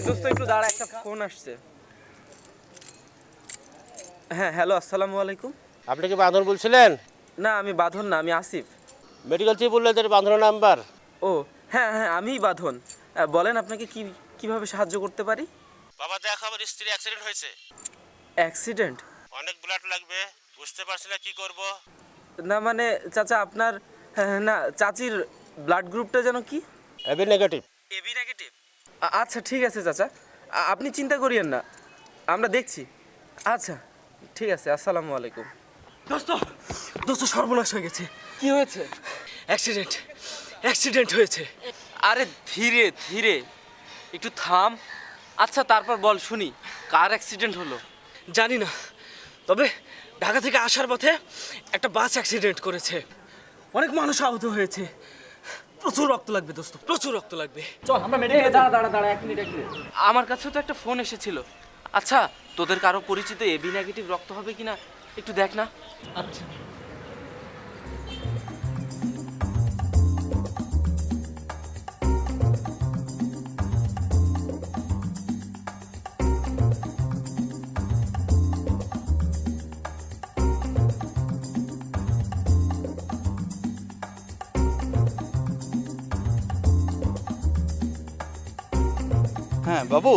দোস্ত একটু দাঁড়া, একটা ফোন আসছে। হ্যাঁ হ্যালো, আসসালামু আলাইকুম। আপনি কি বাঁধন বলছিলেন? না আমি বাঁধন না, আমি আসিফ। মেডিকেল চিফ বললেন যে বাঁধনের নাম্বার। ও হ্যাঁ হ্যাঁ, আমিই বাঁধন। বলেন আপনাকে কিভাবে সাহায্য করতে পারি? বাবা দেখো আমার স্ত্রী অ্যাক্সিডেন্ট হয়েছে। অ্যাক্সিডেন্ট? অনেক ব্লাড লাগবে, বুঝতে পারছি না কি করব। না মানে চাচা আপনার, না চাচির ব্লাড গ্রুপটা যেন কি? AB negative. AB negative? আচ্ছা ঠিক আছে চাচা, আপনি চিন্তা করিয়েন না, আমরা দেখছি। আচ্ছা ঠিক আছে, আসসালামু আলাইকুম। দোস্ত দোস্ত সর্বনাশ হয়ে গেছে। কি হয়েছে? অ্যাক্সিডেন্ট হয়েছে। আরে ধীরে ধীরে একটু থাম। আচ্ছা তারপর বল শুনি, কার অ্যাক্সিডেন্ট হলো? জানি না, তবে ঢাকা থেকে আসার পথে একটা বাস অ্যাক্সিডেন্ট করেছে, অনেক মানুষ আহত হয়েছে, প্রচুর রক্ত লাগবে দোস্ত, প্রচুর রক্ত লাগবে। চল আমরা মেডিকেলে। দাঁড়া এক মিনিট। আমার কাছেও তো একটা ফোন এসেছিল। আচ্ছা তোদের কারো পরিচিত এবি নেগেটিভ রক্ত হবে কিনা একটু দেখ না। আচ্ছা হ্যাঁ বাবু,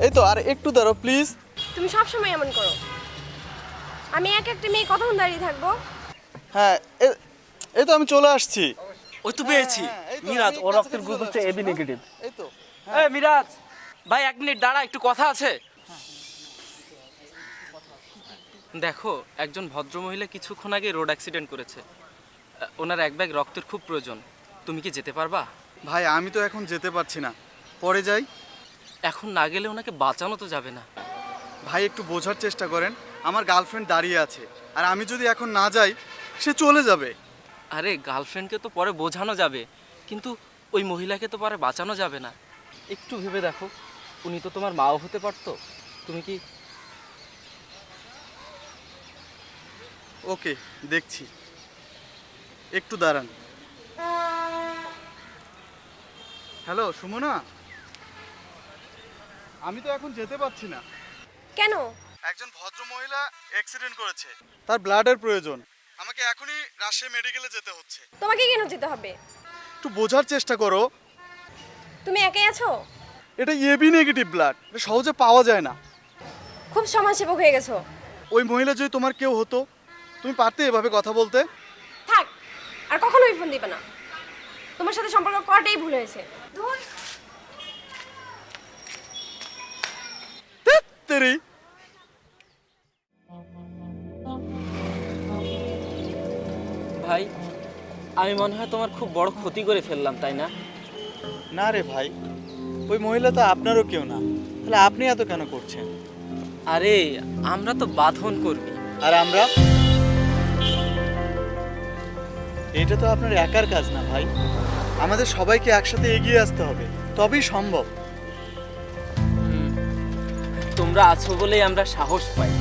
এই তো আর একটু দাঁড়াও প্লিজ। তুমি সবসময় এমন করো। আমি একটা মেয়ে কতক্ষণ দাঁড়িয়ে থাকবো? হ্যাঁ এই তো আমি চলে আসছি। ওই তো পেয়েছি, মিরাজ, ওর রক্তের গ্রুপ হচ্ছে এবি নেগেটিভ। এই তো এই মিরাজ ভাই, এক মিনিট দাঁড়া, একটু কথা আছে। দেখো একজন ভদ্রমহিলা কিছুক্ষণ আগে রোড অ্যাক্সিডেন্ট করেছে, ওনার এক ব্যাগ রক্তের খুব প্রয়োজন। তুমি কি যেতে পারবা? ভাই আমি তো এখন যেতে পারছি না, পরে যাই। এখন না গেলে ওনাকে বাঁচানো তো যাবে না। ভাই একটু বোঝার চেষ্টা করেন, আমার গার্লফ্রেন্ড দাঁড়িয়ে আছে, আর আমি যদি এখন না যাই সে চলে যাবে। আরে গার্লফ্রেন্ডকে তো পরে বোঝানো যাবে, কিন্তু ওই মহিলাকে তো পরে বাঁচানো যাবে না। একটু ভেবে দেখো, উনি তো তোমার মাও হতে পারতো। তুমি কি? ওকে দেখছি, একটু দাঁড়ান। হ্যালো সুমনা, আমি তো এখন যেতে পারছি না। কেন? একজন ভদ্র মহিলা অ্যাক্সিডেন্ট করেছে, তার ব্লাডের প্রয়োজন, আমাকে এখনই রাজশাহী মেডিকেলে যেতে হচ্ছে। তোমাকে কেন যেতে হবে? একটু বোঝার চেষ্টা করো। তুমি একাই আছো? এটা এবি নেগেটিভ ব্লাড, এটা সহজে পাওয়া যায় না। খুব সমাজসেবক হয়ে গেছো। ওই মহিলা যদি তোমার কেউ হতো, তুমি পারতে এভাবে কথা বলতে? থাক, আর কখনোই ফোন দিবে না। তোমার সাথে সম্পর্ক করাটাই ভুল হয়েছে। ধুর। তেরি ভাই আমি মনে হয় তোমার খুব বড় ক্ষতি করে ফেললাম, তাই না? না রে ভাই, ওই মহিলা তো আপনারও কেউ না, তাহলে আপনি এত কেন করছেন? আরে আমরা তো বাঁধন কর্মী। আর আমরা? এটা তো আপনার একার কাজ না ভাই, আমাদের সবাইকে একসাথে এগিয়ে আসতে হবে, তবেই সম্ভব। তোমরা আছো বলেই আমরা সাহস পাই।